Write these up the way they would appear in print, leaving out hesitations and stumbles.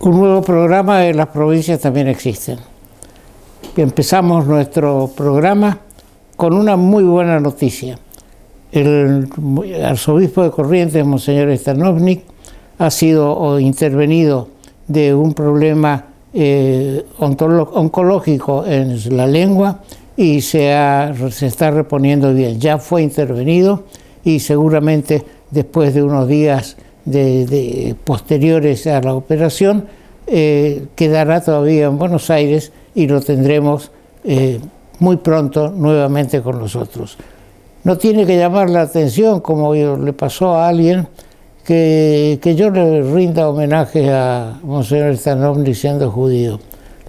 Un nuevo programa de las provincias también existen. Empezamos nuestro programa con una muy buena noticia. El arzobispo de Corrientes, Monseñor Stanovnik, ha sido intervenido de un problema oncológico en la lengua y se está reponiendo bien. Ya fue intervenido y seguramente después de unos días posteriores a la operación quedará todavía en Buenos Aires y lo tendremos muy pronto nuevamente con nosotros. No tiene que llamar la atención, como le pasó a alguien, que yo le rinda homenaje a Monseñor Stanovnik siendo judío.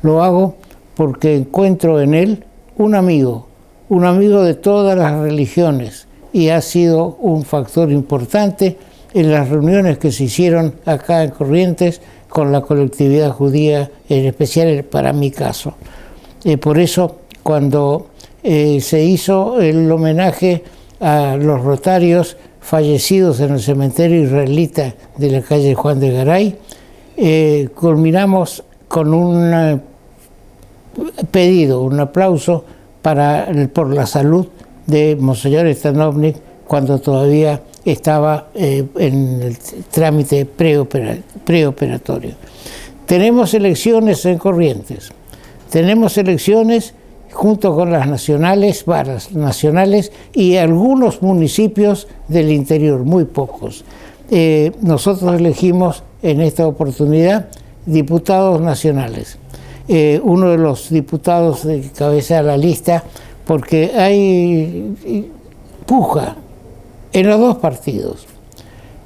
Lo hago porque encuentro en él un amigo de todas las religiones, y ha sido un factor importante en las reuniones que se hicieron acá en Corrientes con la colectividad judía, en especial para mi caso. Por eso, cuando se hizo el homenaje a los rotarios fallecidos en el cementerio israelita de la calle Juan de Garay, culminamos con un pedido, un aplauso por la salud de Monseñor Stanovnik cuando todavía estaba en el trámite preoperatorio. Tenemos elecciones en Corrientes, tenemos elecciones junto con las nacionales y algunos municipios del interior, muy pocos. Nosotros elegimos en esta oportunidad diputados nacionales. Uno de los diputados que cabeza la lista, porque hay puja en los dos partidos.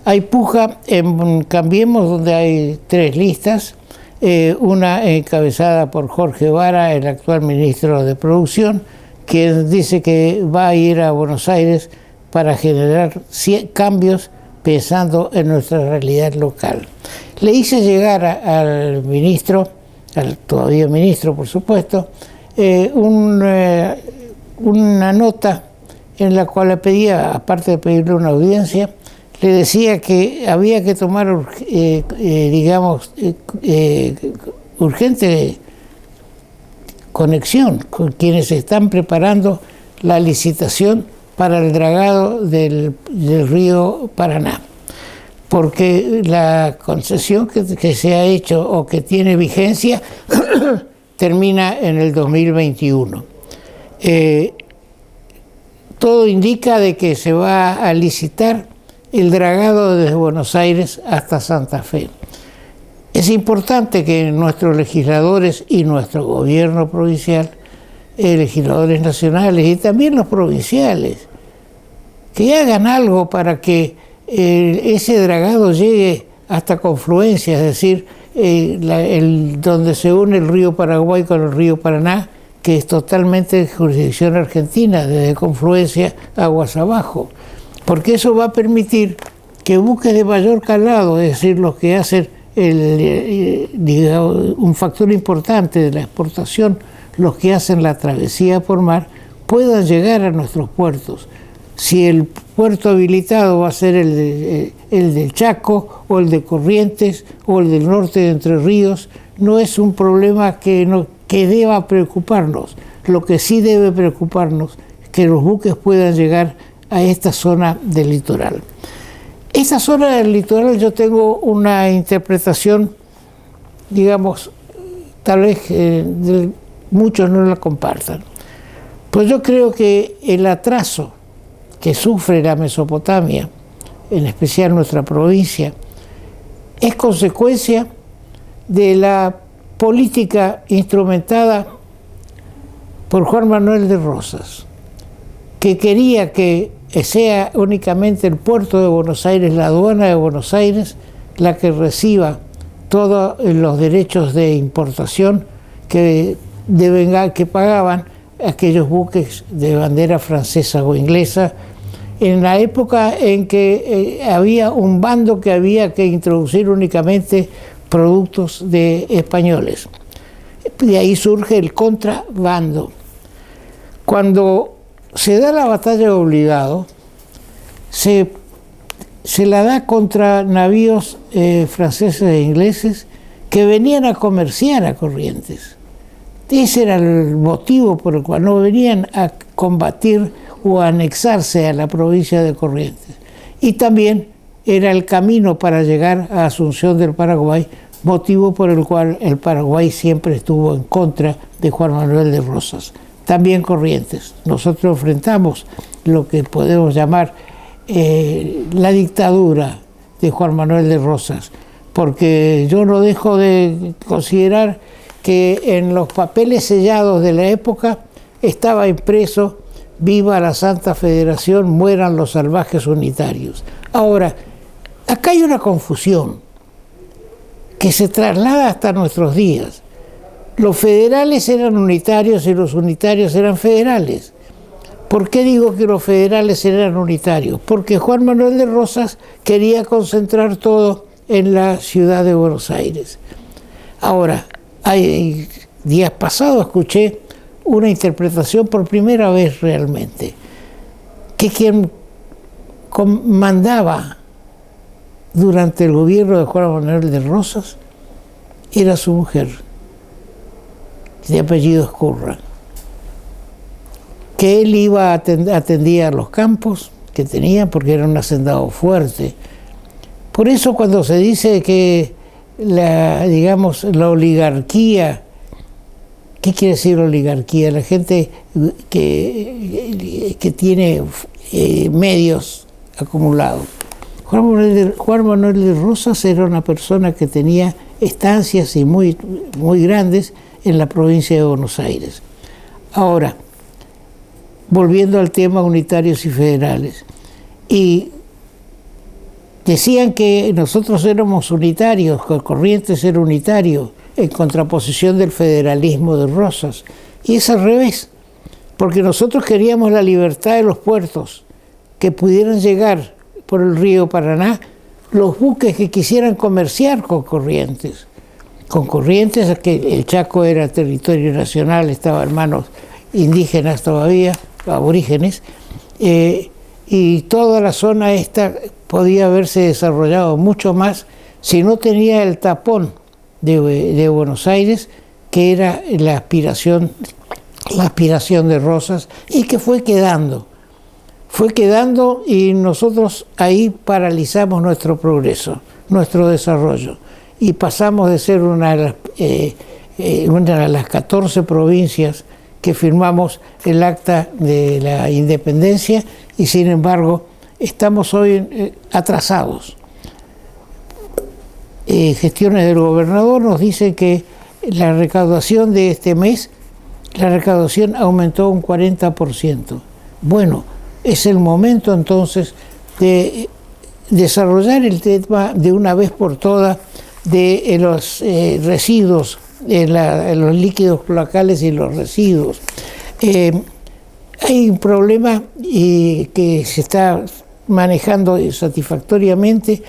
Hay puja en Cambiemos, donde hay 3 listas, una encabezada por Jorge Vara, el actual ministro de Producción, quien dice que va a ir a Buenos Aires para generar cambios pensando en nuestra realidad local. Le hice llegar al ministro, al todavía ministro por supuesto, una nota en la cual le pedía, aparte de pedirle una audiencia, le decía que había que tomar, urgente conexión con quienes están preparando la licitación para el dragado del río Paraná, porque la concesión que se ha hecho o que tiene vigencia termina en el 2021. Todo indica de que se va a licitar el dragado desde Buenos Aires hasta Santa Fe. Es importante que nuestros legisladores y nuestro gobierno provincial, legisladores nacionales y también los provinciales, que hagan algo para que ese dragado llegue hasta Confluencia, es decir, donde se une el río Paraguay con el río Paraná, que es totalmente de jurisdicción argentina, desde Confluencia aguas abajo, porque eso va a permitir que buques de mayor calado, es decir, los que hacen un factor importante de la exportación, los que hacen la travesía por mar, puedan llegar a nuestros puertos. Si el puerto habilitado va a ser el del Chaco, o el de Corrientes, o el del norte de Entre Ríos, no es un problema que deba preocuparnos. Lo que sí debe preocuparnos es que los buques puedan llegar a esta zona del litoral. Esta zona del litoral yo tengo una interpretación, digamos, tal vez muchos no la compartan. Pues yo creo que el atraso que sufre la Mesopotamia, en especial nuestra provincia, es consecuencia de la política instrumentada por Juan Manuel de Rosas, que quería que sea únicamente el puerto de Buenos Aires, la aduana de Buenos Aires, la que reciba todos los derechos de importación que pagaban aquellos buques de bandera francesa o inglesa, en la época en que había un bando que había que introducir únicamente productos de españoles. De ahí surge el contrabando. Cuando se da la batalla de Obligado, se la da contra navíos franceses e ingleses que venían a comerciar a Corrientes. Ese era el motivo por el cual no venían a combatir o a anexarse a la provincia de Corrientes. Y también era el camino para llegar a Asunción del Paraguay, motivo por el cual el Paraguay siempre estuvo en contra de Juan Manuel de Rosas. También Corrientes. Nosotros enfrentamos lo que podemos llamar la dictadura de Juan Manuel de Rosas, porque yo no dejo de considerar que en los papeles sellados de la época estaba impreso: viva la Santa Federación, mueran los salvajes unitarios. Ahora, acá hay una confusión que se traslada hasta nuestros días. Los federales eran unitarios y los unitarios eran federales. ¿Por qué digo que los federales eran unitarios? Porque Juan Manuel de Rosas quería concentrar todo en la ciudad de Buenos Aires. Ahora, días pasados escuché una interpretación por primera vez realmente, que quien mandaba durante el gobierno de Juan Manuel de Rosas era su mujer, de apellido Escurra, que él iba atendía a los campos que tenían, porque era un hacendado fuerte. Por eso cuando se dice que la oligarquía, ¿qué quiere decir oligarquía? La gente que tiene medios acumulados. Juan Manuel de Rosas era una persona que tenía estancias y muy grandes en la provincia de Buenos Aires. Ahora, volviendo al tema unitarios y federales, y decían que nosotros éramos unitarios, que Corrientes era unitario, en contraposición del federalismo de Rosas. Y es al revés, porque nosotros queríamos la libertad de los puertos, que pudieran llegar por el río Paraná los buques que quisieran comerciar con Corrientes. Con Corrientes, que el Chaco era territorio nacional, estaba en manos indígenas todavía, aborígenes, y toda la zona esta podía haberse desarrollado mucho más si no tenía el tapón de Buenos Aires, que era la aspiración de Rosas, y que fue quedando y nosotros ahí paralizamos nuestro progreso, nuestro desarrollo, y pasamos de ser una de las 14 provincias que firmamos el acta de la independencia, y sin embargo estamos hoy atrasados. Gestiones del gobernador nos dicen que la recaudación de este mes, la recaudación aumentó un 40%. Bueno, es el momento entonces de desarrollar el tema de una vez por todas de los residuos, los líquidos cloacales y los residuos. Hay un problema que se está manejando satisfactoriamente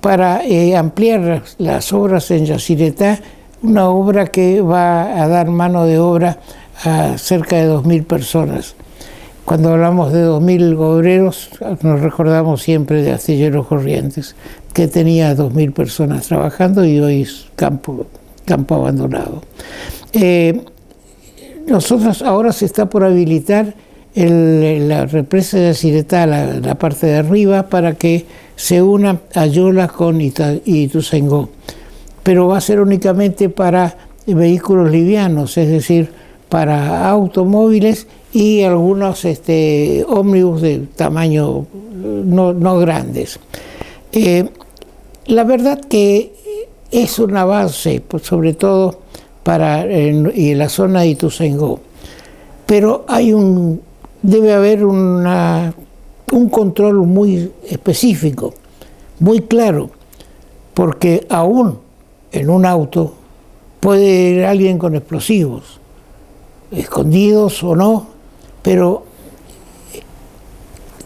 para ampliar las obras en Yacyretá, una obra que va a dar mano de obra a cerca de 2.000 personas. Cuando hablamos de 2.000 obreros, nos recordamos siempre de Astilleros Corrientes, que tenía 2.000 personas trabajando y hoy es campo abandonado. Nosotros ahora se está por habilitar la represa de Yacyretá, la parte de arriba, para que se una Ayolas con Ituzaingó. Pero va a ser únicamente para vehículos livianos, es decir, para automóviles y algunos ómnibus de tamaño no grandes. La verdad que es un avance, pues, sobre todo en la zona de Ituzaingó, pero debe haber un control muy específico, muy claro, porque aún en un auto puede ir alguien con explosivos, escondidos o no, pero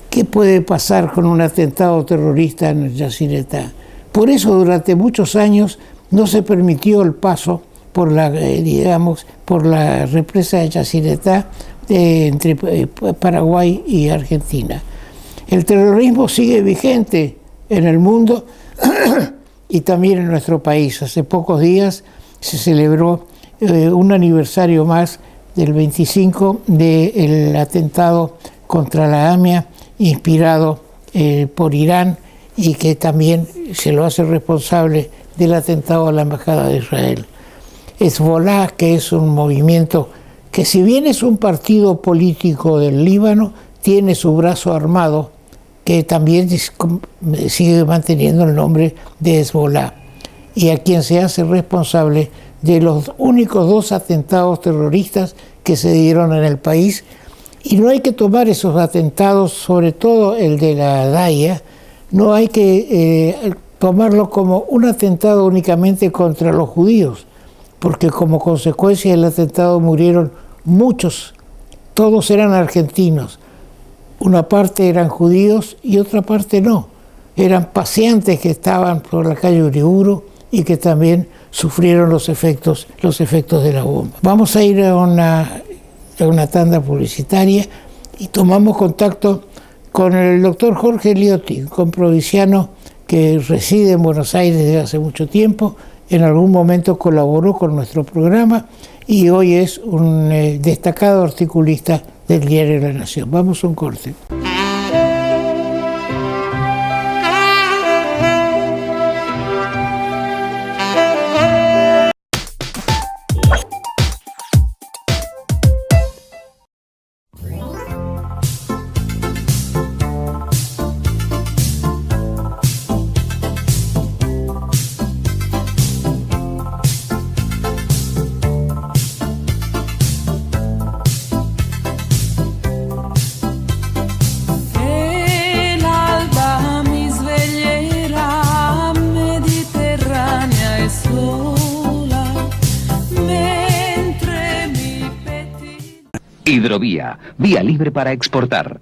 ¿qué puede pasar con un atentado terrorista en Yacyretá? Por eso durante muchos años no se permitió el paso por la represa de Yacyretá entre Paraguay y Argentina. El terrorismo sigue vigente en el mundo y también en nuestro país. Hace pocos días se celebró un aniversario más del 25 del atentado contra la AMIA, inspirado por Irán, y que también se lo hace responsable del atentado a la Embajada de Israel. Hezbollah, que es un movimiento que, si bien es un partido político del Líbano, tiene su brazo armado, que también sigue manteniendo el nombre de Hezbollah, y a quien se hace responsable de los únicos 2 atentados terroristas que se dieron en el país. Y no hay que tomar esos atentados, sobre todo el de la Daia, no hay que tomarlo como un atentado únicamente contra los judíos, porque como consecuencia del atentado murieron muchos, todos eran argentinos. Una parte eran judíos y otra parte no. Eran paseantes que estaban por la calle Uriburu y que también sufrieron los efectos de la bomba. Vamos a ir a una tanda publicitaria y tomamos contacto con el doctor Jorge Liotti, un provinciano que reside en Buenos Aires desde hace mucho tiempo. En algún momento colaboró con nuestro programa y hoy es un destacado articulista del diario La Nación. Vamos a un corte. Hidrovía, vía libre para exportar.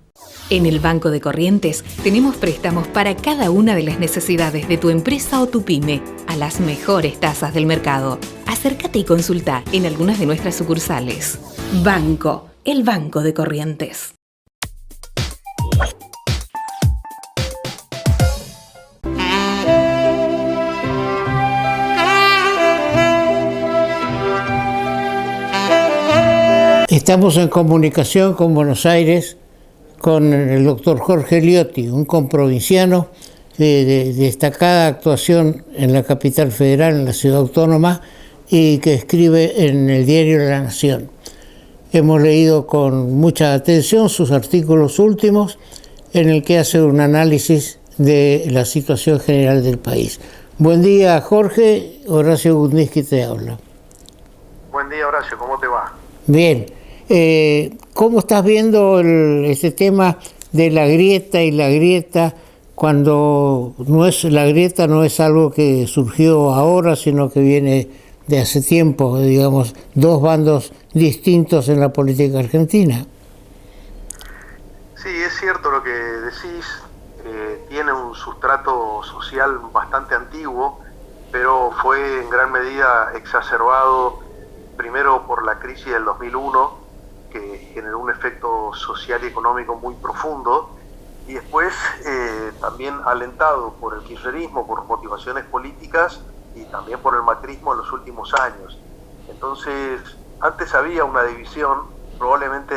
En el Banco de Corrientes tenemos préstamos para cada una de las necesidades de tu empresa o tu pyme, a las mejores tasas del mercado. Acércate y consulta en algunas de nuestras sucursales. Banco, el Banco de Corrientes. Estamos en comunicación con Buenos Aires, con el doctor Jorge Liotti, un comprovinciano de destacada actuación en la capital federal, en la ciudad autónoma, y que escribe en el diario La Nación. Hemos leído con mucha atención sus artículos últimos, en el que hace un análisis de la situación general del país. Buen día, Jorge. Horacio Gundisky te habla. Buen día, Horacio. ¿Cómo te va? Bien. ¿Cómo estás viendo este tema de la grieta, cuando la grieta no es algo que surgió ahora, sino que viene de hace tiempo, digamos, 2 bandos distintos en la política argentina? Sí, es cierto lo que decís, tiene un sustrato social bastante antiguo, pero fue en gran medida exacerbado primero por la crisis del 2001, que generó un efecto social y económico muy profundo, y después también alentado por el kirchnerismo, por motivaciones políticas, y también por el macrismo en los últimos años. Entonces, antes había una división, probablemente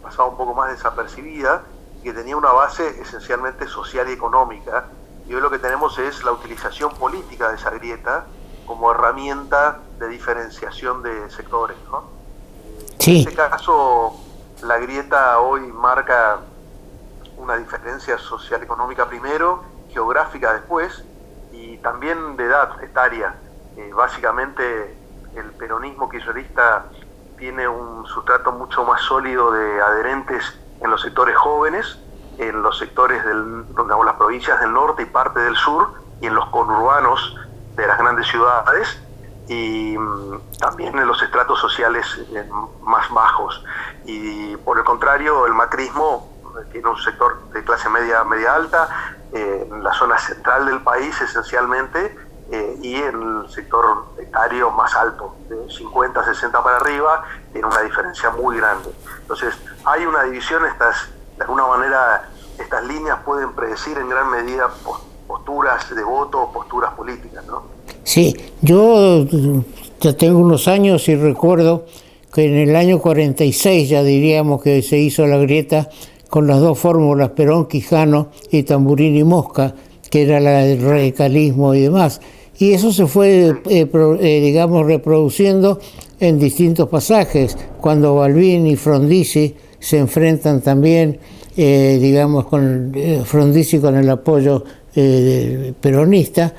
pasaba un poco más desapercibida, que tenía una base esencialmente social y económica, y hoy lo que tenemos es la utilización política de esa grieta como herramienta de diferenciación de sectores, ¿no? Sí. En este caso, la grieta hoy marca una diferencia social económica primero, geográfica después, y también de edad etaria. Básicamente, el peronismo kirchnerista tiene un sustrato mucho más sólido de adherentes en los sectores jóvenes, en los sectores digamos, las provincias del norte y parte del sur, y en los conurbanos de las grandes ciudades, y también en los estratos sociales más bajos. Y por el contrario, el macrismo tiene un sector de clase media alta, en la zona central del país esencialmente, y en el sector etario más alto, de 50, 60 para arriba, tiene una diferencia muy grande. Entonces, hay una división, de alguna manera, estas líneas pueden predecir en gran medida posturas de voto, posturas políticas, ¿no? Sí, yo ya tengo unos años y recuerdo que en el año 46 ya diríamos que se hizo la grieta con las dos fórmulas, Perón, Quijano y Tamburini y Mosca, que era la del radicalismo y demás. Y eso se fue, digamos, reproduciendo en distintos pasajes, cuando Balbín y Frondizi se enfrentan también, digamos, con Frondizi con el apoyo peronista.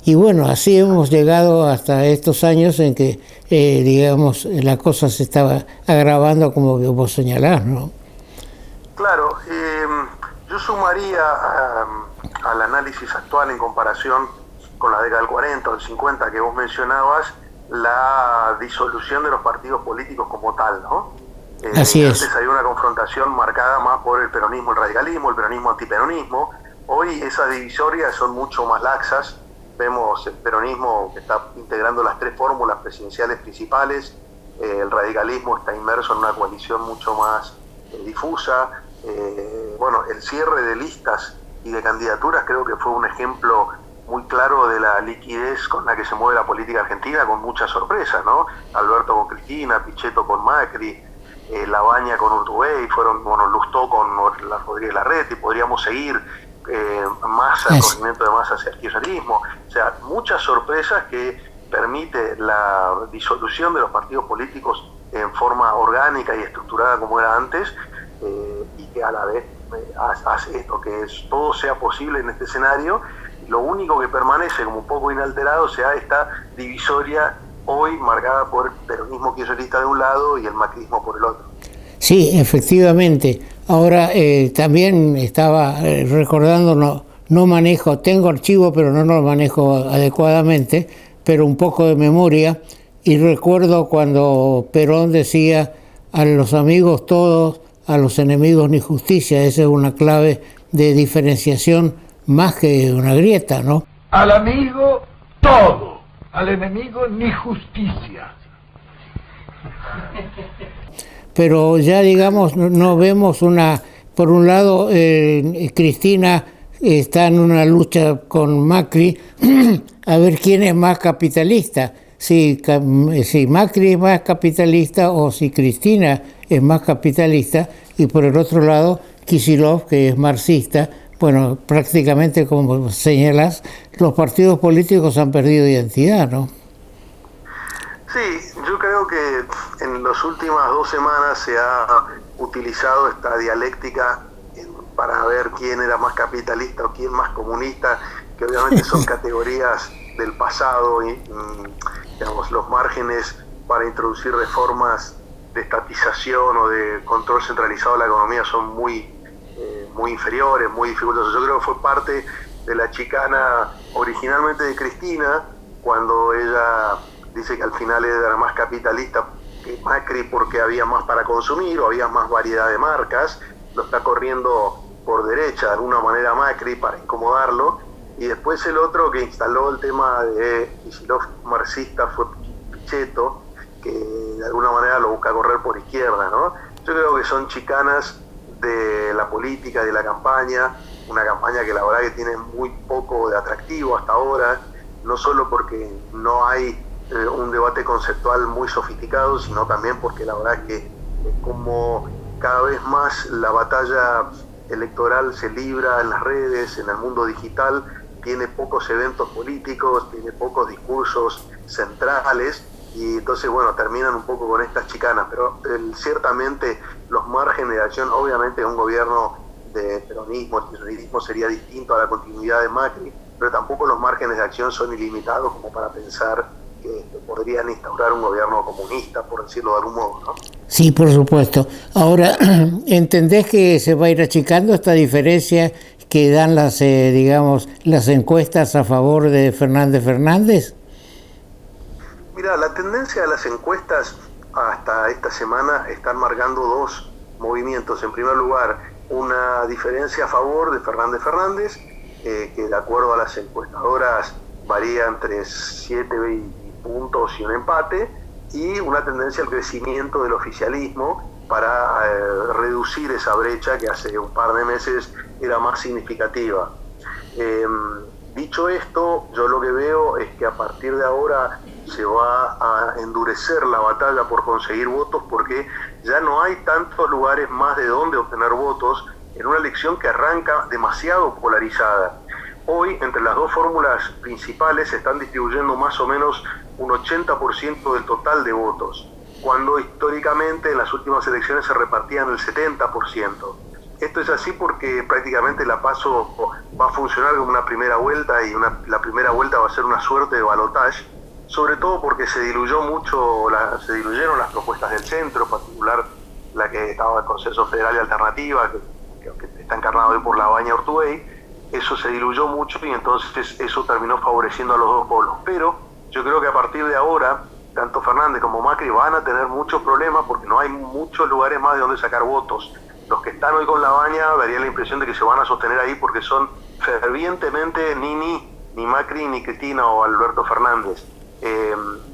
Y bueno, así hemos llegado hasta estos años en que, digamos, la cosa se estaba agravando, como vos señalás, ¿no? Claro, yo sumaría al análisis actual en comparación con la década del 40 o del 50 que vos mencionabas, la disolución de los partidos políticos como tal, ¿no? Así es. Antes había una confrontación marcada más por el peronismo, el radicalismo, el peronismo, antiperonismo. Hoy esas divisorias son mucho más laxas. Vemos el peronismo que está integrando las tres fórmulas presidenciales principales, el radicalismo está inmerso en una coalición mucho más difusa. Bueno, el cierre de listas y de candidaturas creo que fue un ejemplo muy claro de la liquidez con la que se mueve la política argentina, con mucha sorpresa, ¿no? Alberto con Cristina, Pichetto con Macri, Labaña con Urtubey, Lustó con la Rodríguez Larreta, y podríamos seguir, Massa, el corrimiento de Massa hacia el kirchnerismo. O sea, muchas sorpresas que permite la disolución de los partidos políticos en forma orgánica y estructurada como era antes, y que a la vez hace esto, que todo sea posible en este escenario. Lo único que permanece como un poco inalterado sea esta divisoria hoy marcada por el peronismo kirchnerista de un lado y el macrismo por el otro. Sí, efectivamente. Ahora también estaba recordando, no manejo, tengo archivo pero no lo manejo adecuadamente, pero un poco de memoria, y recuerdo cuando Perón decía: a los amigos todos, a los enemigos ni justicia. Esa es una clave de diferenciación más que una grieta, ¿no? Al amigo todo, al enemigo ni justicia. Pero ya, digamos, no vemos por un lado, Cristina está en una lucha con Macri a ver quién es más capitalista, si Macri es más capitalista o si Cristina es más capitalista, y por el otro lado Kicillof, que es marxista. Bueno, prácticamente, como señalas, los partidos políticos han perdido identidad, ¿no? Sí, yo creo que en las últimas 2 semanas se ha utilizado esta dialéctica para ver quién era más capitalista o quién más comunista, que obviamente son categorías del pasado, y digamos, los márgenes para introducir reformas de estatización o de control centralizado de la economía son muy inferiores, muy dificultosos. Yo creo que fue parte de la chicana originalmente de Cristina, cuando ella dice que al final era más capitalista que Macri porque había más para consumir o había más variedad de marcas. Lo está corriendo por derecha de alguna manera Macri para incomodarlo, y después el otro que instaló el tema de Kicillof marxista fue Pichetto, que de alguna manera lo busca correr por izquierda, ¿no? Yo creo que son chicanas de la política, de la campaña, una campaña que la verdad que tiene muy poco de atractivo hasta ahora, no solo porque no hay un debate conceptual muy sofisticado, sino también porque la verdad que como cada vez más la batalla electoral se libra en las redes, en el mundo digital, tiene pocos eventos políticos, tiene pocos discursos centrales, y entonces, bueno, terminan un poco con estas chicanas, pero ciertamente los márgenes de acción, obviamente un gobierno de peronismo, el kirchnerismo sería distinto a la continuidad de Macri, pero tampoco los márgenes de acción son ilimitados como para pensar que podrían instaurar un gobierno comunista, por decirlo de algún modo, ¿no? Sí, por supuesto. Ahora, ¿entendés que se va a ir achicando esta diferencia que dan las encuestas a favor de Fernández? Mira, la tendencia de las encuestas hasta esta semana están marcando 2 movimientos. En primer lugar, una diferencia a favor de Fernández, que de acuerdo a las encuestadoras varía entre 7 puntos y un empate, y una tendencia al crecimiento del oficialismo para reducir esa brecha que hace un par de meses era más significativa. Dicho esto, yo lo que veo es que a partir de ahora se va a endurecer la batalla por conseguir votos, porque ya no hay tantos lugares más de donde obtener votos en una elección que arranca demasiado polarizada. Hoy, entre las dos fórmulas principales, se están distribuyendo más o menos un 80% del total de votos, cuando históricamente en las últimas elecciones se repartían el 70%. Esto es así porque prácticamente la PASO va a funcionar como una primera vuelta, y la primera vuelta va a ser una suerte de balotaje, sobre todo porque se diluyeron las propuestas del centro, en particular la que estaba el Consenso Federal y Alternativa, que está encarnado hoy por Labaña Ortubey. Eso se diluyó mucho y entonces eso terminó favoreciendo a los dos polos. Pero yo creo que a partir de ahora, tanto Fernández como Macri van a tener muchos problemas porque no hay muchos lugares más de donde sacar votos. Los que están hoy con Labaña daría la impresión de que se van a sostener ahí porque son fervientemente ni Macri, ni Cristina o Alberto Fernández.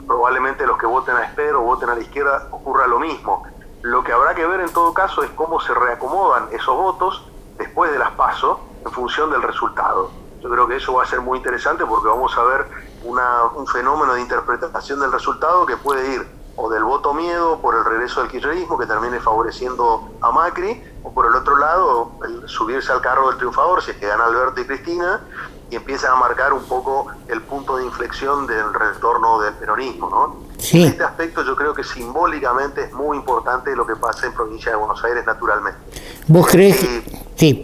Probablemente los que voten a Esper o voten a la izquierda ocurra lo mismo. Lo que habrá que ver en todo caso es cómo se reacomodan esos votos después de las PASO en función del resultado. Yo creo que eso va a ser muy interesante porque vamos a ver un fenómeno de interpretación del resultado que puede ir o del voto miedo por el regreso del kirchnerismo que termine favoreciendo a Macri, o por el otro lado el subirse al carro del triunfador si es que gana Alberto y Cristina y empieza a marcar un poco el punto de inflexión del retorno del peronismo, ¿no? Sí. En este aspecto yo creo que simbólicamente es muy importante lo que pasa en Provincia de Buenos Aires, naturalmente. ¿Vos crees que, sí.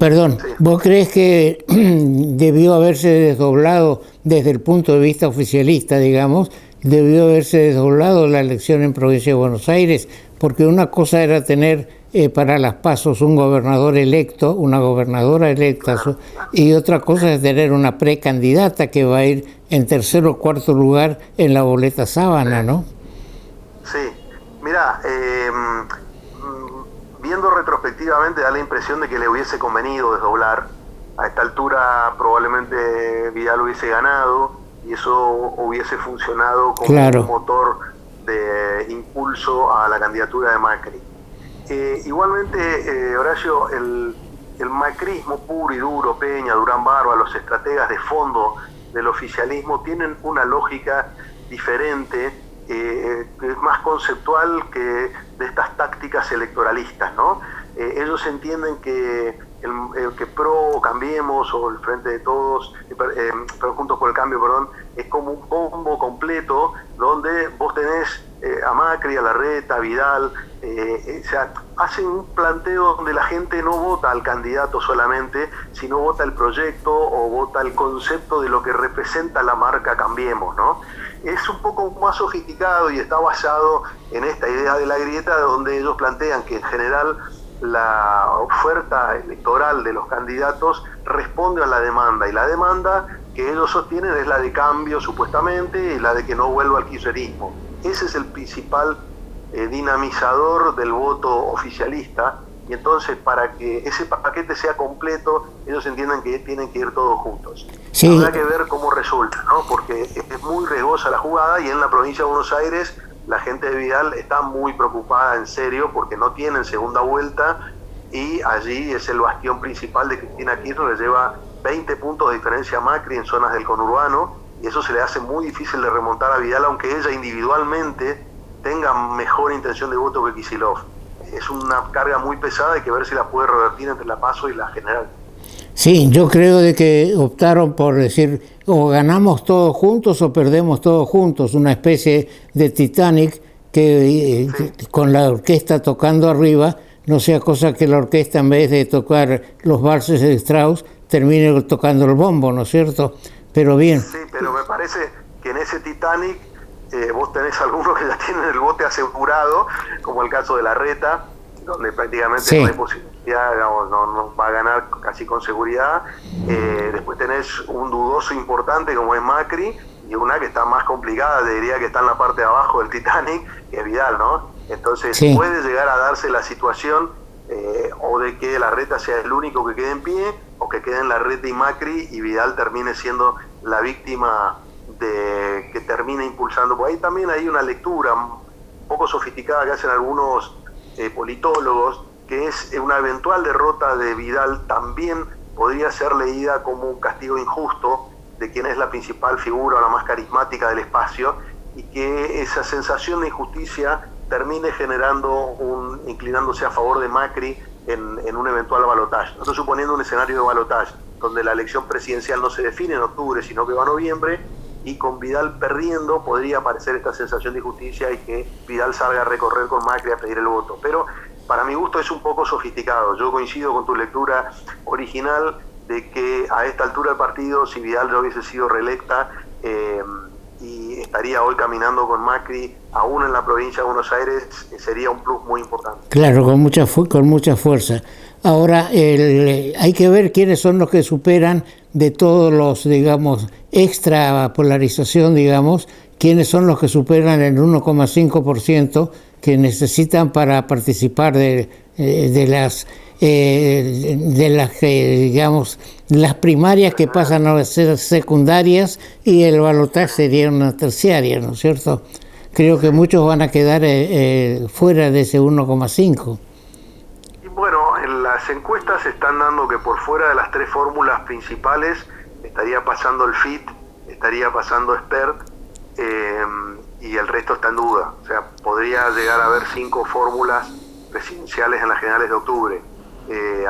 ¿Vos crees que debió haberse desdoblado desde el punto de vista oficialista, digamos, debió haberse desdoblado la elección en Provincia de Buenos Aires? Porque una cosa era tener para las PASOs un gobernador electo, una gobernadora electa, y otra cosa es tener una precandidata que va a ir en tercer o cuarto lugar en la boleta sábana, ¿no? Sí, mira, viendo retrospectivamente da la impresión de que le hubiese convenido desdoblar. A esta altura probablemente Vidal hubiese ganado y eso hubiese funcionado como un motor de impulso a la candidatura de Macri. Igualmente, Horacio, el macrismo puro y duro, Peña, Durán Barba, los estrategas de fondo del oficialismo tienen una lógica diferente, que es más conceptual que de estas tácticas electoralistas, ¿no? Ellos entienden que que PRO, Cambiemos o el Frente de Todos, pero Juntos por el Cambio, perdón, es como un combo completo donde vos tenés a Macri, a Larreta, a Vidal, o sea, hacen un planteo donde la gente no vota al candidato solamente, sino vota el proyecto o vota el concepto de lo que representa la marca Cambiemos, ¿no? Es un poco más sofisticado y está basado en esta idea de la grieta, donde ellos plantean que en general la oferta electoral de los candidatos responde a la demanda, y la demanda que ellos sostienen es la de cambio supuestamente y la de que no vuelva al kirchnerismo. Ese es el principal dinamizador del voto oficialista, y entonces para que ese paquete sea completo ellos entienden que tienen que ir todos juntos. Sí. Habrá que ver cómo resulta, ¿no? Porque es muy riesgosa la jugada, y en la provincia de Buenos Aires la gente de Vidal está muy preocupada en serio porque no tienen segunda vuelta, y allí es el bastión principal de Cristina Kirchner, le lleva 20 puntos de diferencia a Macri en zonas del conurbano, y eso se le hace muy difícil de remontar a Vidal, aunque ella individualmente tenga mejor intención de voto que Kicillof. Es una carga muy pesada, hay que ver si la puede revertir entre la PASO y la general. Sí, yo creo de que optaron por decir o ganamos todos juntos o perdemos todos juntos, una especie de Titanic que con la orquesta tocando arriba no sea cosa que la orquesta, en vez de tocar los valses de Strauss, termine tocando el bombo, ¿no es cierto? Pero bien. Sí, pero me parece que en ese Titanic vos tenés algunos que ya tienen el bote asegurado, como el caso de Larreta, donde prácticamente no hay posibilidad, digamos, no va a ganar casi con seguridad. Después tenés un dudoso importante como es Macri, y una que está más complicada, te diría que está en la parte de abajo del Titanic, que es Vidal, ¿no? Entonces puede llegar a darse la situación o de que Larreta sea el único que quede en pie, o que queden Larreta y Macri y Vidal termine siendo la víctima de que termine impulsando. Por ahí también hay una lectura un poco sofisticada que hacen algunos politólogos, que es una eventual derrota de Vidal también podría ser leída como un castigo injusto de quién es la principal figura o la más carismática del espacio, y que esa sensación de injusticia termine inclinándose a favor de Macri en un eventual balotaje. Estoy suponiendo un escenario de balotaje, donde la elección presidencial no se define en octubre, sino que va a noviembre, y con Vidal perdiendo podría aparecer esta sensación de injusticia y que Vidal salga a recorrer con Macri a pedir el voto. Pero para mi gusto es un poco sofisticado. Yo coincido con tu lectura original de que a esta altura del partido, si Vidal no hubiese sido reelecta y estaría hoy caminando con Macri, aún en la provincia de Buenos Aires, sería un plus muy importante. Claro, con mucha fuerza. Ahora, hay que ver quiénes son los que superan de todos los, digamos, extra polarización, digamos, quiénes son los que superan el 1,5% que necesitan para participar de las digamos, las primarias que pasan a ser secundarias, y el balotaje sería una terciaria, ¿no es cierto? Creo que muchos van a quedar fuera de ese 1,5%. Y bueno, en las encuestas están dando que por fuera de las tres fórmulas principales estaría pasando el FIT, estaría pasando SPERT, y el resto está en duda. O sea, podría llegar a haber 5 fórmulas presidenciales en las generales de octubre.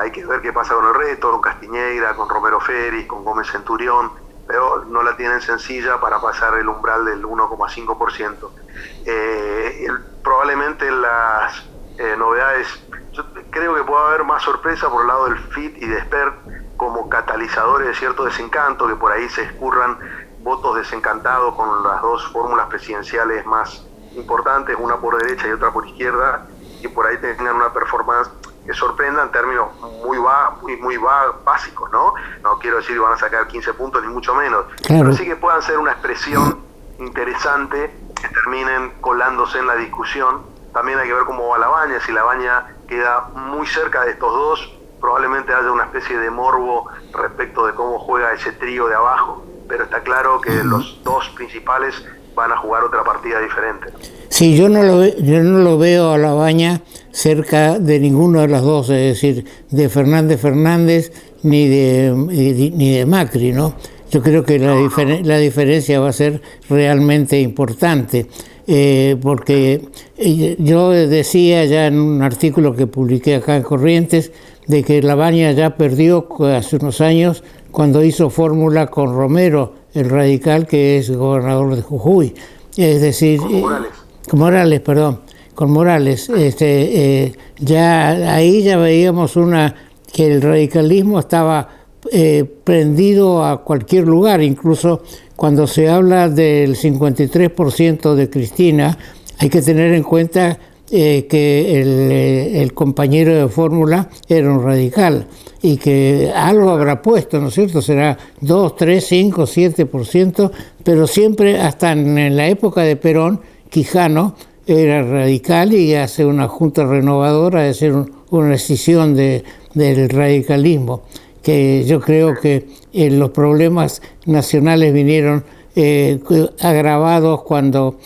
Hay que ver qué pasa con el resto, con Castiñeira, con Romero Feris, con Gómez Centurión, pero no la tienen sencilla para pasar el umbral del 1,5%. Probablemente las novedades, yo creo que puede haber más sorpresa por el lado del FIT y de SPERT como catalizadores de cierto desencanto, que por ahí se escurran votos desencantados con las dos fórmulas presidenciales más importantes, una por derecha y otra por izquierda, y por ahí tengan una performance que sorprenda en términos muy básicos, ¿no? No quiero decir que van a sacar 15 puntos, ni mucho menos, claro, pero sí que puedan ser una expresión interesante, que terminen colándose en la discusión. También hay que ver cómo va Labaña. Si Labaña queda muy cerca de estos dos, probablemente haya una especie de morbo respecto de cómo juega ese trío de abajo, pero está claro que los dos principales van a jugar otra partida diferente. Sí, yo no lo veo a Labaña cerca de ninguno de los dos, es decir, de Fernández ni de Macri, ¿no? Yo creo que la diferencia va a ser realmente importante, porque yo decía ya en un artículo que publiqué acá en Corrientes, de que Labaña ya perdió hace unos años cuando hizo fórmula con Romero, el radical que es gobernador de Jujuy. Es decir, con Morales. Ya ahí ya veíamos que el radicalismo estaba prendido a cualquier lugar. Incluso cuando se habla del 53% de Cristina, hay que tener en cuenta que el compañero de fórmula era un radical, y que algo habrá puesto, ¿no es cierto? Será 2, 3, 5, 7%, pero siempre, hasta en la época de Perón, Quijano era radical y hace una junta renovadora de hacer una escisión del radicalismo, que yo creo que los problemas nacionales vinieron agravados cuando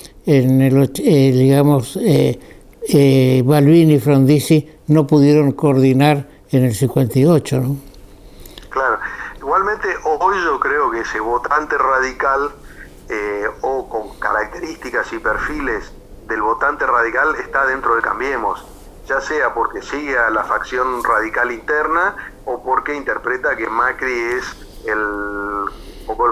Balbín y Frondizi no pudieron coordinar en el 58, ¿no? Claro. Igualmente, hoy yo creo que ese votante radical, o con características y perfiles del votante radical, está dentro de Cambiemos, ya sea porque sigue a la facción radical interna o porque interpreta que Macri es el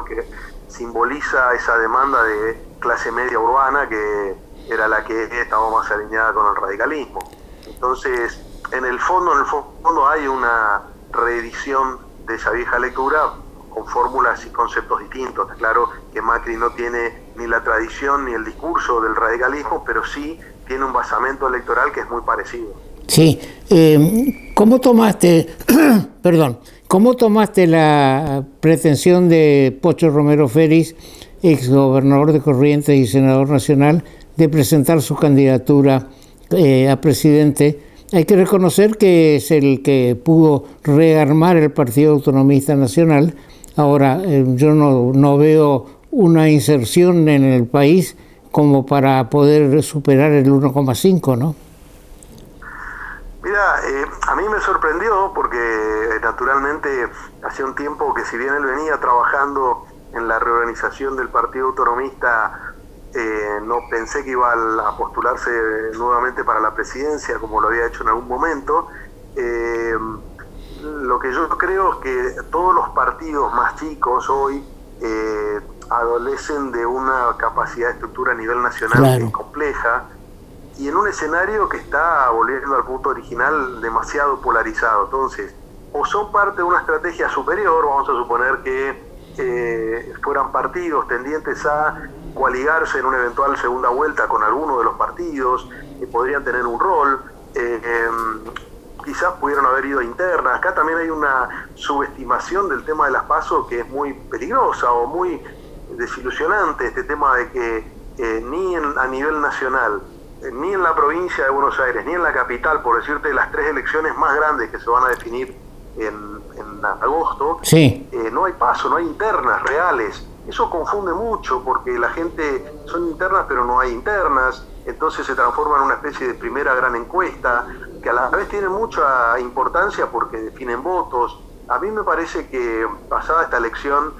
que simboliza esa demanda de clase media urbana que era la que estaba más alineada con el radicalismo. Entonces, en el fondo hay una reedición de esa vieja lectura con fórmulas y conceptos distintos. Está claro que Macri no tiene ni la tradición ni el discurso del radicalismo, pero sí tiene un basamento electoral que es muy parecido. Sí. ¿Cómo tomaste la pretensión de Pocho Romero Feris, ex gobernador de Corrientes y senador nacional, de presentar su candidatura a presidente? Hay que reconocer que es el que pudo rearmar el Partido Autonomista Nacional. Ahora, yo no veo una inserción en el país como para poder superar el 1,5, ¿no? Mira, a mí me sorprendió porque naturalmente hace un tiempo que, si bien él venía trabajando en la reorganización del Partido Autonomista no pensé que iba a postularse nuevamente para la presidencia, como lo había hecho en algún momento. Lo que yo creo es que todos los partidos más chicos hoy adolecen de una capacidad de estructura a nivel nacional claro, que es compleja, y en un escenario que está, volviendo al punto original, demasiado polarizado. Entonces, o son parte de una estrategia superior, vamos a suponer que fueran partidos tendientes a coaligarse en una eventual segunda vuelta con alguno de los partidos, que podrían tener un rol, quizás pudieron haber ido a internas. Acá también hay una subestimación del tema de las PASO que es muy peligrosa o muy desilusionante, este tema de que ni a nivel nacional, ni en la provincia de Buenos Aires, ni en la capital, por decirte, las 3 elecciones más grandes que se van a definir en agosto, sí, no hay PASO, no hay internas reales. Eso confunde mucho porque la gente, son internas pero no hay internas, entonces se transforma en una especie de primera gran encuesta, que a la vez tiene mucha importancia porque definen votos. A mí me parece que pasada esta elección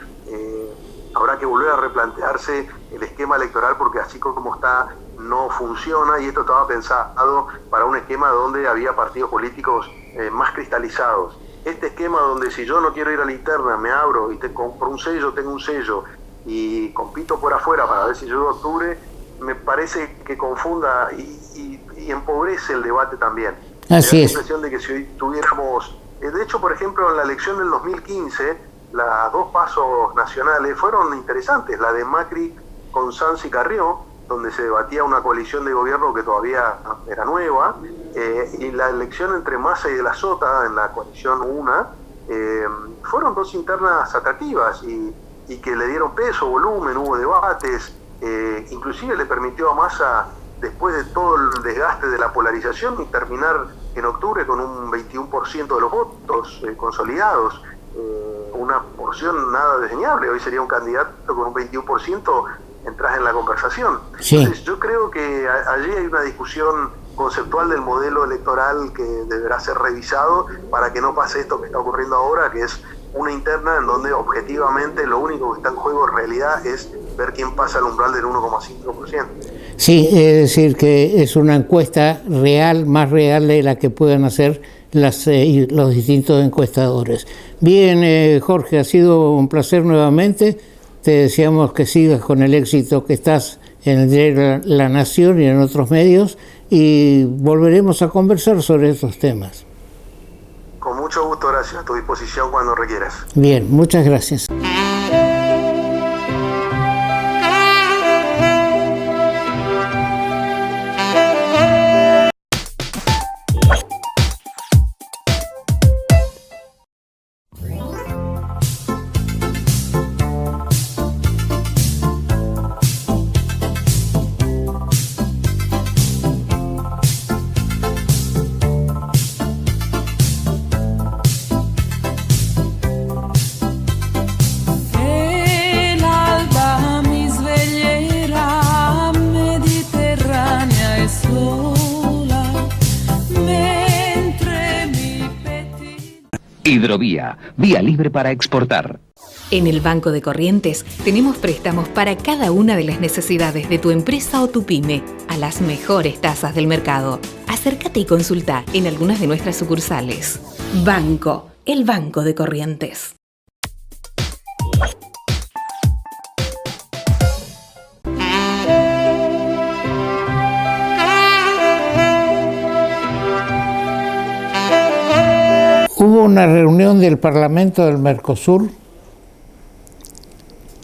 habrá que volver a replantearse el esquema electoral, porque así como está no funciona, y esto estaba pensado para un esquema donde había partidos políticos más cristalizados. Este esquema donde si yo no quiero ir a la interna, me abro y compro un sello, tengo un sello y compito por afuera para ver si llego a octubre, me parece que confunda y empobrece el debate también. Así me da es. la impresión de que si hoy tuviéramos, de hecho, por ejemplo, en la elección del 2015, las 2 pasos nacionales fueron interesantes, la de Macri con Sanz y Carrió, donde se debatía una coalición de gobierno que todavía era nueva, y la elección entre Massa y De la Sota en la coalición UNA, fueron 2 internas atractivas y que le dieron peso, volumen, hubo debates, inclusive le permitió a Massa, después de todo el desgaste de la polarización, terminar en octubre con un 21% de los votos consolidados, una porción nada desdeñable. Hoy sería un candidato con un 21%, entras en la conversación. Sí. Entonces yo creo que allí hay una discusión conceptual del modelo electoral que deberá ser revisado para que no pase esto que está ocurriendo ahora, que es una interna en donde objetivamente lo único que está en juego en realidad es ver quién pasa el umbral del 1,5%. Sí, es decir, que es una encuesta real, más real de la que puedan hacer los distintos encuestadores. Bien, Jorge, ha sido un placer nuevamente. Te deseamos que sigas con el éxito que estás en el diario La Nación y en otros medios, y volveremos a conversar sobre estos temas. Con mucho gusto, gracias, a tu disposición cuando requieras. Bien, muchas gracias. Hidrovía, vía libre para exportar. En el Banco de Corrientes tenemos préstamos para cada una de las necesidades de tu empresa o tu pyme, a las mejores tasas del mercado. Acércate y consulta en algunas de nuestras sucursales. Banco, el Banco de Corrientes. Hubo una reunión del Parlamento del Mercosur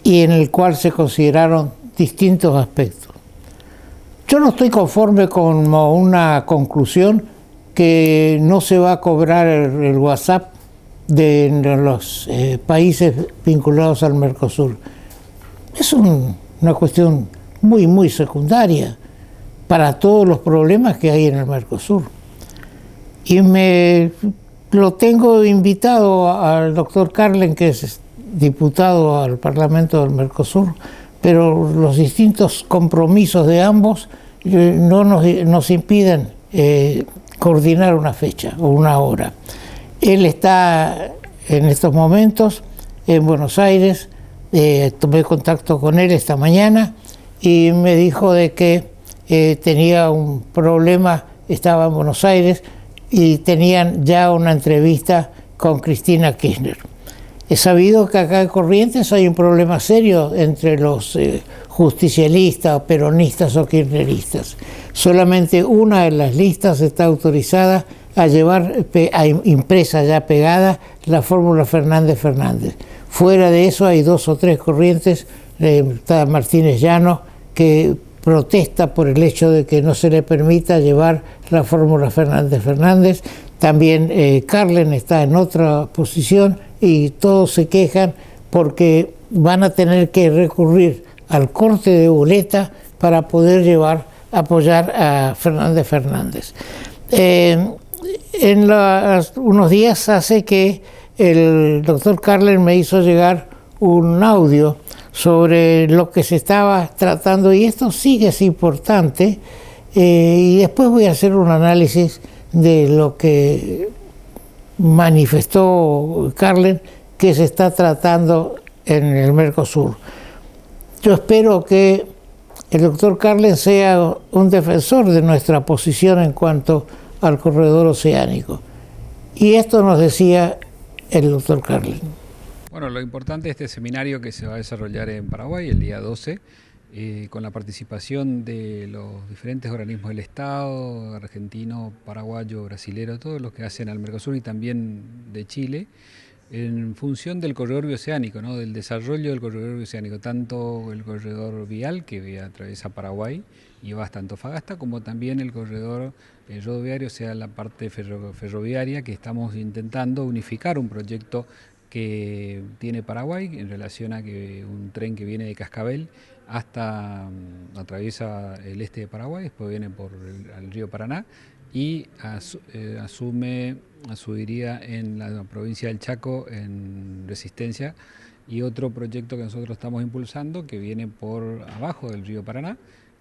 y en el cual se consideraron distintos aspectos. Yo no estoy conforme con una conclusión que no se va a cobrar el WhatsApp de los países vinculados al Mercosur. Es una cuestión muy secundaria para todos los problemas que hay en el Mercosur. Y lo tengo invitado al doctor Carlen, que es diputado al Parlamento del Mercosur, pero los distintos compromisos de ambos no nos impiden coordinar una fecha o una hora. Él está en estos momentos en Buenos Aires tomé contacto con él esta mañana y me dijo de que tenía un problema, estaba en Buenos Aires y tenían ya una entrevista con Cristina Kirchner. He sabido que acá en Corrientes hay un problema serio entre los justicialistas, peronistas o kirchneristas. Solamente una de las listas está autorizada a llevar impresa ya pegada la fórmula Fernández. Fuera de eso hay 2 o 3 corrientes, está Martínez Llano, que protesta por el hecho de que no se le permita llevar la fórmula Fernández. También Carlen está en otra posición y todos se quejan porque van a tener que recurrir al corte de boleta para poder apoyar a Fernández. Unos días hace que el doctor Carlen me hizo llegar un audio sobre lo que se estaba tratando, y esto sí que es importante, y después voy a hacer un análisis de lo que manifestó Carlen que se está tratando en el Mercosur. Yo espero que el doctor Carlen sea un defensor de nuestra posición en cuanto al corredor oceánico. Y esto nos decía el doctor Carlen. Bueno, lo importante de este seminario que se va a desarrollar en Paraguay el día 12, con la participación de los diferentes organismos del Estado, argentino, paraguayo, brasilero, todos los que hacen al Mercosur y también de Chile, en función del corredor bioceánico, ¿no? Del desarrollo del corredor bioceánico, tanto el corredor vial que atraviesa Paraguay y va hasta Antofagasta, como también el corredor rodoviario, o sea, la parte ferroviaria, que estamos intentando unificar un proyecto que tiene Paraguay en relación a que un tren que viene de Cascabel atraviesa el este de Paraguay, después viene por el río Paraná y asumiría en la provincia del Chaco en Resistencia, y otro proyecto que nosotros estamos impulsando que viene por abajo del río Paraná,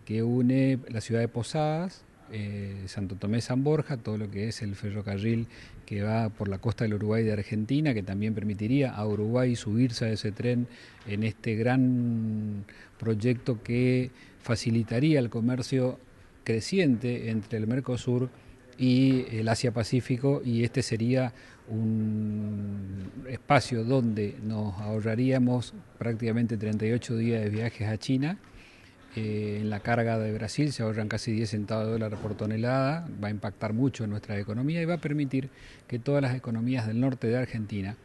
que une la ciudad de Posadas, Santo Tomé, San Borja, todo lo que es el ferrocarril que va por la costa del Uruguay de Argentina, que también permitiría a Uruguay subirse a ese tren en este gran proyecto que facilitaría el comercio creciente entre el Mercosur y el Asia-Pacífico, y este sería un espacio donde nos ahorraríamos prácticamente 38 días de viajes a China. En la carga de Brasil se ahorran casi 10 centavos de dólar por tonelada, va a impactar mucho en nuestra economía y va a permitir que todas las economías del norte de Argentina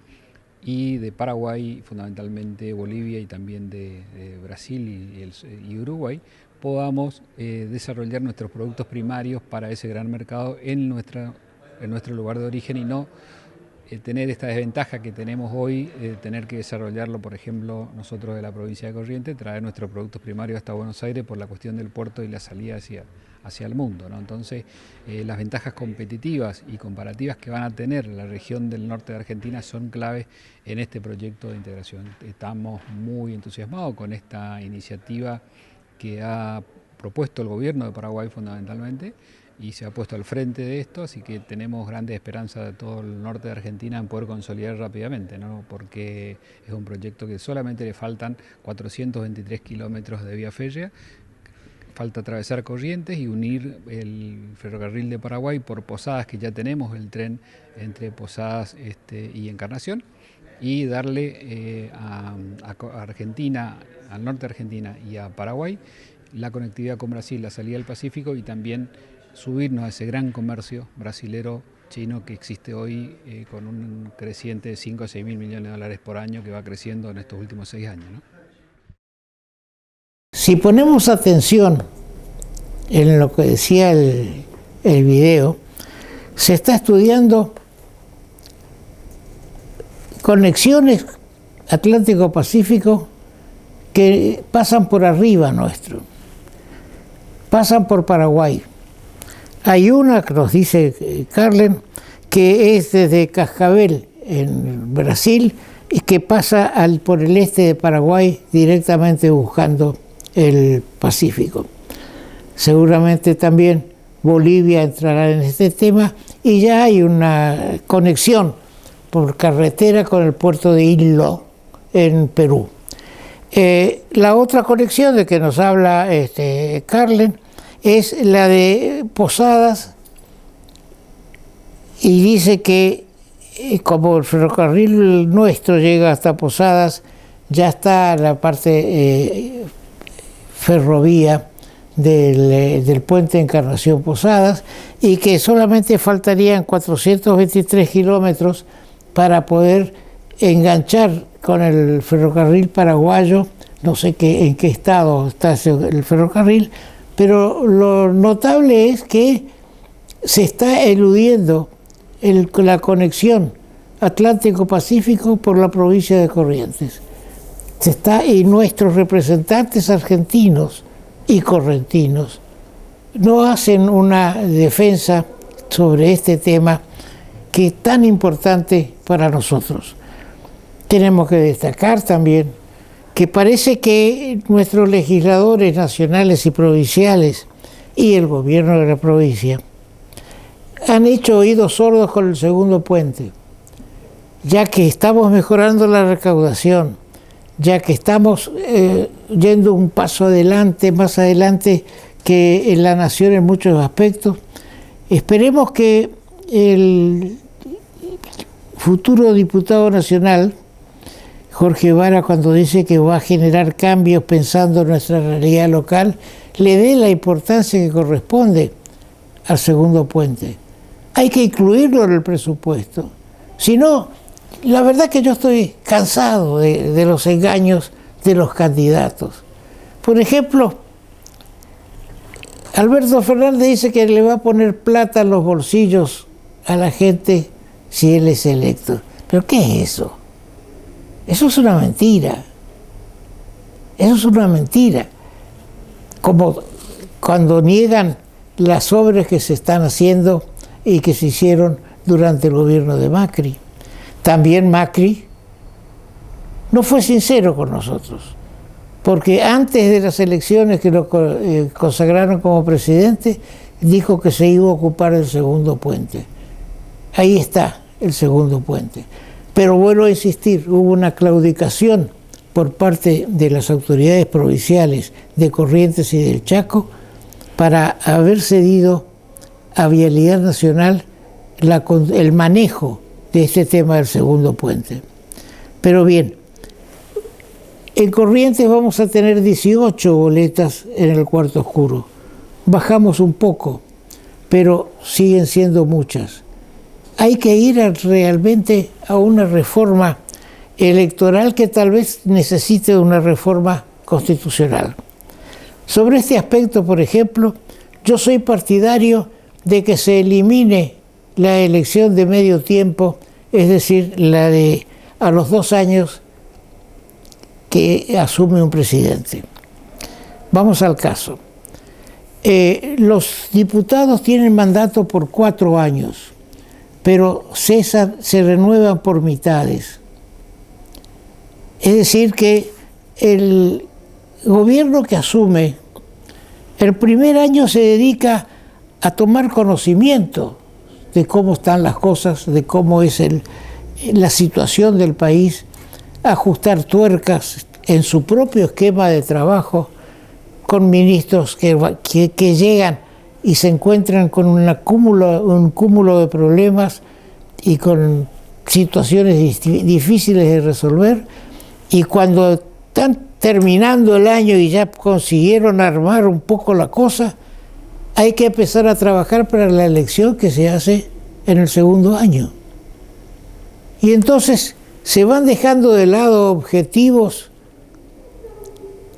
y de Paraguay, fundamentalmente Bolivia y también de Brasil y Uruguay, podamos desarrollar nuestros productos primarios para ese gran mercado en nuestro lugar de origen, y no tener esta desventaja que tenemos hoy, tener que desarrollarlo, por ejemplo, nosotros de la provincia de Corrientes, traer nuestros productos primarios hasta Buenos Aires por la cuestión del puerto y la salida hacia el mundo, ¿no? Entonces, las ventajas competitivas y comparativas que van a tener la región del norte de Argentina son claves en este proyecto de integración. Estamos muy entusiasmados con esta iniciativa que ha propuesto el gobierno de Paraguay fundamentalmente, y se ha puesto al frente de esto, así que tenemos grandes esperanzas de todo el norte de Argentina en poder consolidar rápidamente, ¿no? Porque es un proyecto que solamente le faltan 423 kilómetros de vía férrea, falta atravesar Corrientes y unir el ferrocarril de Paraguay por Posadas, que ya tenemos el tren entre Posadas y Encarnación, y darle a Argentina, al norte de Argentina y a Paraguay, la conectividad con Brasil, la salida del Pacífico, y también subirnos a ese gran comercio brasilero chino que existe hoy, con un creciente de 5 a 6 mil millones de dólares por año, que va creciendo en estos últimos 6 años, ¿no? Si ponemos atención en lo que decía el video, se está estudiando conexiones Atlántico-Pacífico que pasan por arriba nuestro, pasan por Paraguay. Hay una que nos dice Carlen, que es desde Cascabel, en Brasil, y que pasa por el este de Paraguay directamente buscando el Pacífico. Seguramente también Bolivia entrará en este tema, y ya hay una conexión por carretera con el puerto de Hilo en Perú. La otra conexión de que nos habla Carlen es la de Posadas, y dice que como el ferrocarril nuestro llega hasta Posadas, ya está la parte ferrovía del puente Encarnación Posadas, y que solamente faltarían 423 kilómetros para poder enganchar con el ferrocarril paraguayo. No sé en qué estado está el ferrocarril, pero lo notable es que se está eludiendo la conexión Atlántico-Pacífico por la provincia de Corrientes. Y nuestros representantes argentinos y correntinos no hacen una defensa sobre este tema que es tan importante para nosotros. Tenemos que destacar también que parece que nuestros legisladores nacionales y provinciales y el gobierno de la provincia han hecho oídos sordos con el segundo puente, ya que estamos mejorando la recaudación, ya que estamos yendo un paso adelante, más adelante que en la nación en muchos aspectos. Esperemos que el futuro diputado nacional, Jorge Vara, cuando dice que va a generar cambios pensando en nuestra realidad local, le dé la importancia que corresponde al segundo puente. Hay que incluirlo en el presupuesto. Si no, la verdad que yo estoy cansado de los engaños de los candidatos. Por ejemplo, Alberto Fernández dice que le va a poner plata en los bolsillos a la gente si él es electo. ¿Pero qué es eso? Eso es una mentira. Eso es una mentira. Como cuando niegan las obras que se están haciendo y que se hicieron durante el gobierno de Macri. También Macri no fue sincero con nosotros, porque antes de las elecciones que lo consagraron como presidente, dijo que se iba a ocupar del segundo puente. Ahí está el segundo puente. Pero vuelvo a insistir, hubo una claudicación por parte de las autoridades provinciales de Corrientes y del Chaco para haber cedido a Vialidad Nacional el manejo de este tema del segundo puente. Pero bien, en Corrientes vamos a tener 18 boletas en el cuarto oscuro. Bajamos un poco, pero siguen siendo muchas. Hay que ir realmente a una reforma electoral que tal vez necesite una reforma constitucional. Sobre este aspecto, por ejemplo, yo soy partidario de que se elimine la elección de medio tiempo, es decir, la de a los 2 años que asume un presidente. Vamos al caso. Los diputados tienen mandato por 4 años, pero se renuevan por mitades. Es decir, que el gobierno que asume, el primer año se dedica a tomar conocimiento de cómo están las cosas, de cómo es la situación del país, ajustar tuercas en su propio esquema de trabajo, con ministros que llegan y se encuentran con un cúmulo de problemas y con situaciones difíciles de resolver, y cuando están terminando el año y ya consiguieron armar un poco la cosa, hay que empezar a trabajar para la elección que se hace en el segundo año. Y entonces se van dejando de lado objetivos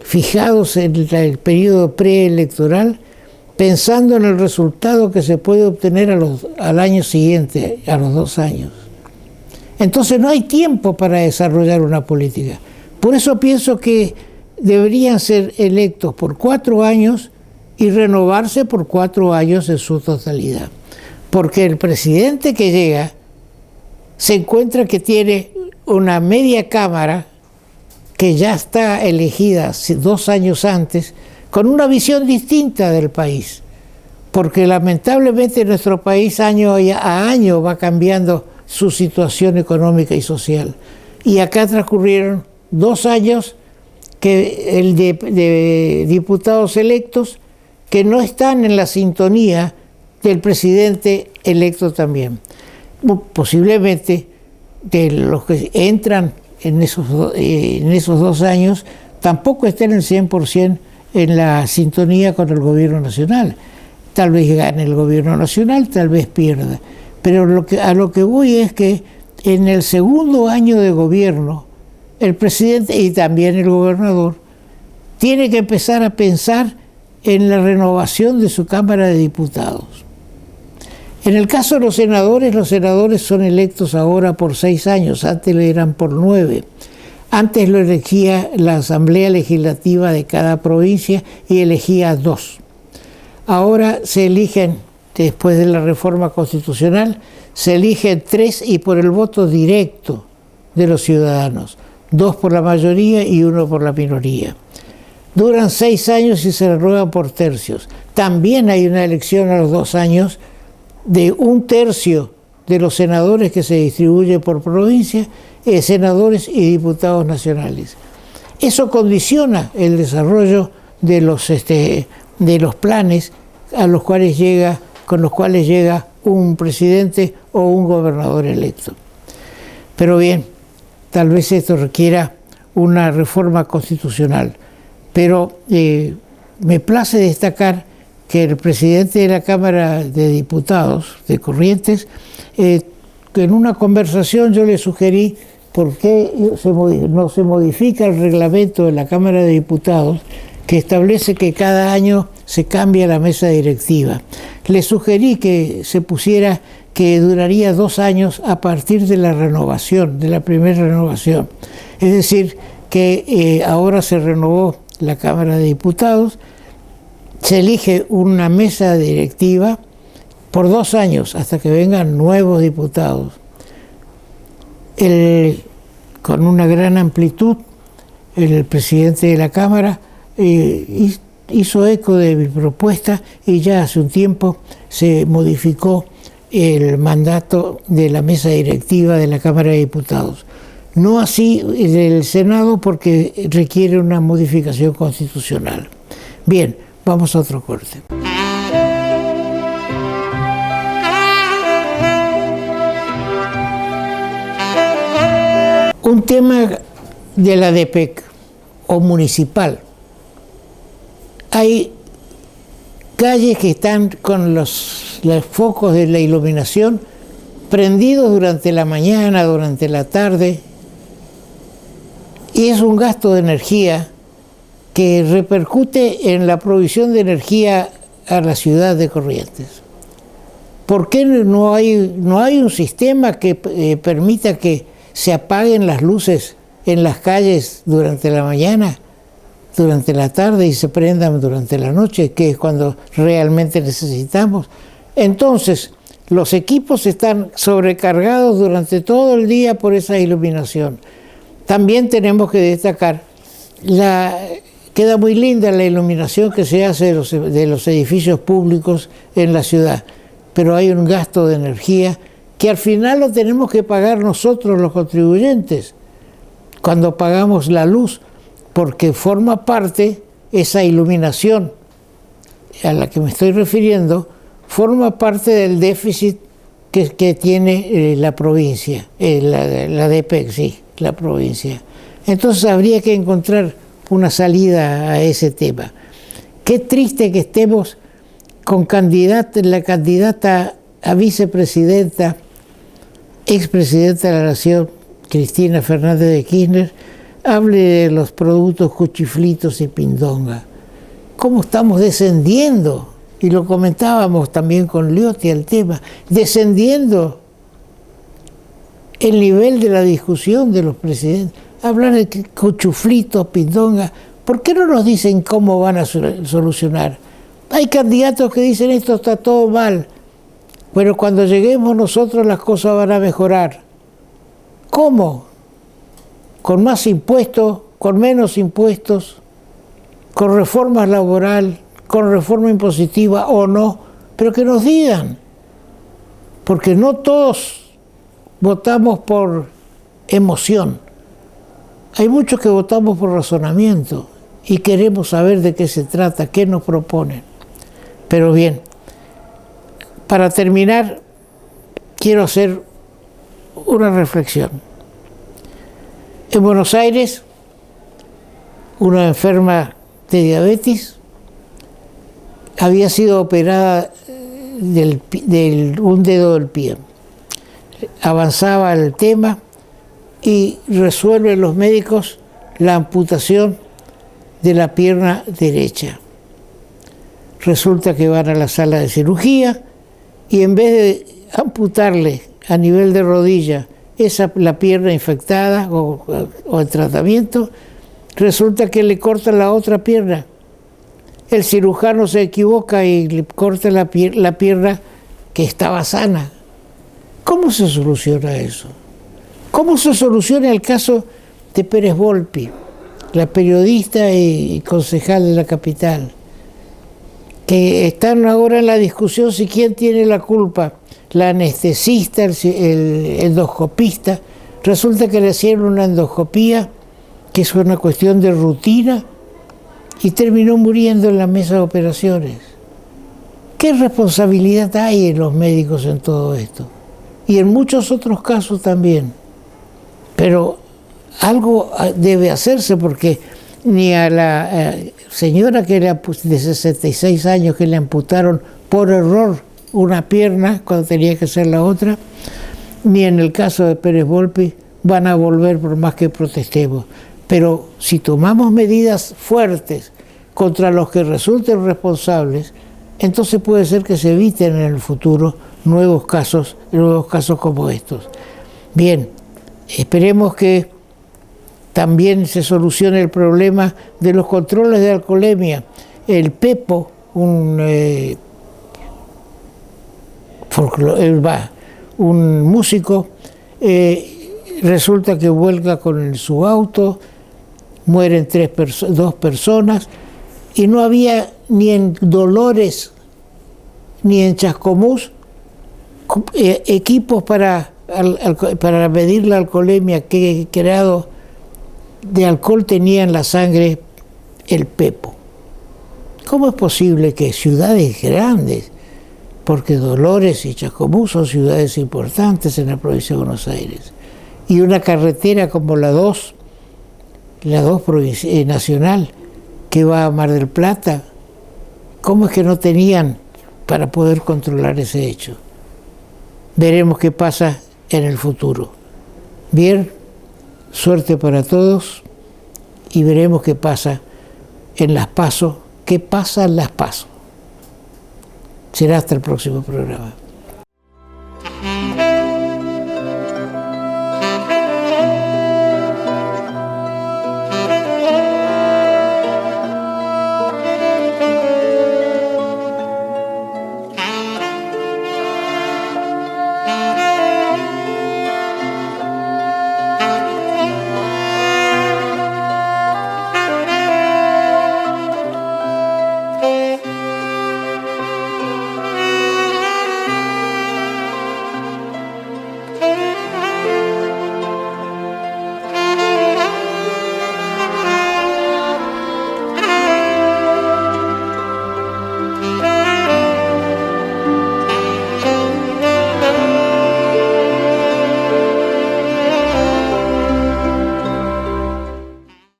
fijados en el periodo preelectoral, pensando en el resultado que se puede obtener al año siguiente, a los 2 años. Entonces no hay tiempo para desarrollar una política. Por eso pienso que deberían ser electos por 4 años y renovarse por 4 años en su totalidad. Porque el presidente que llega se encuentra que tiene una media cámara que ya está elegida 2 años antes, con una visión distinta del país. Porque lamentablemente nuestro país año a año va cambiando su situación económica y social. Y acá transcurrieron 2 años que el de diputados electos que no están en la sintonía del presidente electo también. Posiblemente de los que entran en esos 2 años tampoco estén el 100% en la sintonía con el gobierno nacional. Tal vez gane el gobierno nacional, tal vez pierda. Pero a lo que voy es que en el segundo año de gobierno, el presidente y también el gobernador tiene que empezar a pensar en la renovación de su Cámara de Diputados. En el caso de los senadores son electos ahora por 6 años, antes lo eran por 9. Antes lo elegía la Asamblea Legislativa de cada provincia y elegía 2. Ahora se eligen, después de la reforma constitucional, se eligen 3 y por el voto directo de los ciudadanos. 2 por la mayoría y 1 por la minoría. Duran 6 años y se renuevan por tercios. También hay una elección a los 2 años de 1/3 de los senadores que se distribuye por provincia, senadores y diputados nacionales. Eso condiciona el desarrollo de los planes con los cuales llega un presidente o un gobernador electo. Pero bien, tal vez esto requiera una reforma constitucional. Pero me place destacar que el presidente de la Cámara de Diputados de Corrientes, en una conversación yo le sugerí por qué no se modifica el reglamento de la Cámara de Diputados que establece que cada año se cambia la mesa directiva. Le sugerí que se pusiera que duraría 2 años a partir de la renovación, de la primera renovación. Es decir, que ahora se renovó la Cámara de Diputados, se elige una mesa directiva por 2 años hasta que vengan nuevos diputados. Con una gran amplitud, el presidente de la Cámara hizo eco de mi propuesta y ya hace un tiempo se modificó el mandato de la mesa directiva de la Cámara de Diputados. No así del Senado porque requiere una modificación constitucional. Bien, vamos a otro corte. Un tema de la DPEC o municipal. Hay calles que están con los focos de la iluminación prendidos durante la mañana, durante la tarde, y es un gasto de energía que repercute en la provisión de energía a la ciudad de Corrientes. ¿Por qué no hay un sistema que permita que se apaguen las luces en las calles durante la mañana, durante la tarde y se prendan durante la noche, que es cuando realmente necesitamos? Entonces, los equipos están sobrecargados durante todo el día por esa iluminación. También tenemos que destacar, queda muy linda la iluminación que se hace de los edificios públicos en la ciudad, pero hay un gasto de energía que al final lo tenemos que pagar nosotros los contribuyentes cuando pagamos la luz, porque forma parte, esa iluminación a la que me estoy refiriendo, forma parte del déficit que tiene la provincia, la DPEC, sí, la provincia. Entonces habría que encontrar una salida a ese tema. Qué triste que estemos con la candidata a vicepresidenta, expresidenta de la Nación, Cristina Fernández de Kirchner, hable de los productos cuchiflitos y pindonga. ¿Cómo estamos descendiendo? Y lo comentábamos también con Liotti el tema, descendiendo el nivel de la discusión de los presidentes. Hablar de cuchuflitos, pindonga, ¿por qué no nos dicen cómo van a solucionar? Hay candidatos que dicen esto está todo mal, pero cuando lleguemos nosotros las cosas van a mejorar. ¿Cómo? ¿Con más impuestos? ¿Con menos impuestos? ¿Con reforma laboral? ¿Con reforma impositiva o no? Pero que nos digan, porque no todos votamos por emoción. hay muchos que votamos por razonamiento y queremos saber de qué se trata, qué nos proponen. Pero bien, para terminar, quiero hacer una reflexión. En Buenos Aires, una enferma de diabetes había sido operada un dedo del pie. Avanzaba el tema y resuelven los médicos la amputación de la pierna derecha. Resulta que van a la sala de cirugía y en vez de amputarle a nivel de rodilla la pierna infectada o en tratamiento, resulta que le cortan la otra pierna. El cirujano se equivoca y le corta la pierna que estaba sana. ¿Cómo se soluciona eso? ¿Cómo se soluciona el caso de Pérez Volpi, la periodista y concejal de la capital, que están ahora en la discusión si quién tiene la culpa, la anestesista, el endoscopista? Resulta que le hicieron una endoscopía, que es una cuestión de rutina, y terminó muriendo en la mesa de operaciones. ¿Qué responsabilidad hay en los médicos en todo esto? Y en muchos otros casos también. Pero algo debe hacerse, porque ni a la señora que de 66 años que le amputaron por error una pierna cuando tenía que ser la otra, ni en el caso de Pérez Volpi van a volver por más que protestemos. Pero si tomamos medidas fuertes contra los que resulten responsables, entonces puede ser que se eviten en el futuro nuevos casos como estos. Bien, esperemos que también se solucione el problema de los controles de alcoholemia. El Pepo, un músico, resulta que vuelca con su auto, mueren dos personas, y no había ni en Dolores ni en Chascomús equipos para medir la alcoholemia. ¿Qué grado de alcohol tenía en la sangre el Pepo? ¿Cómo es posible que ciudades grandes, porque Dolores y Chascomús son ciudades importantes en la provincia de Buenos Aires, y una carretera como la 2 nacional que va a Mar del Plata, cómo es que no tenían para poder controlar ese hecho? Veremos qué pasa en el futuro. Bien, suerte para todos y veremos qué pasa en las PASO. ¿Qué pasa en las PASO? Será hasta el próximo programa.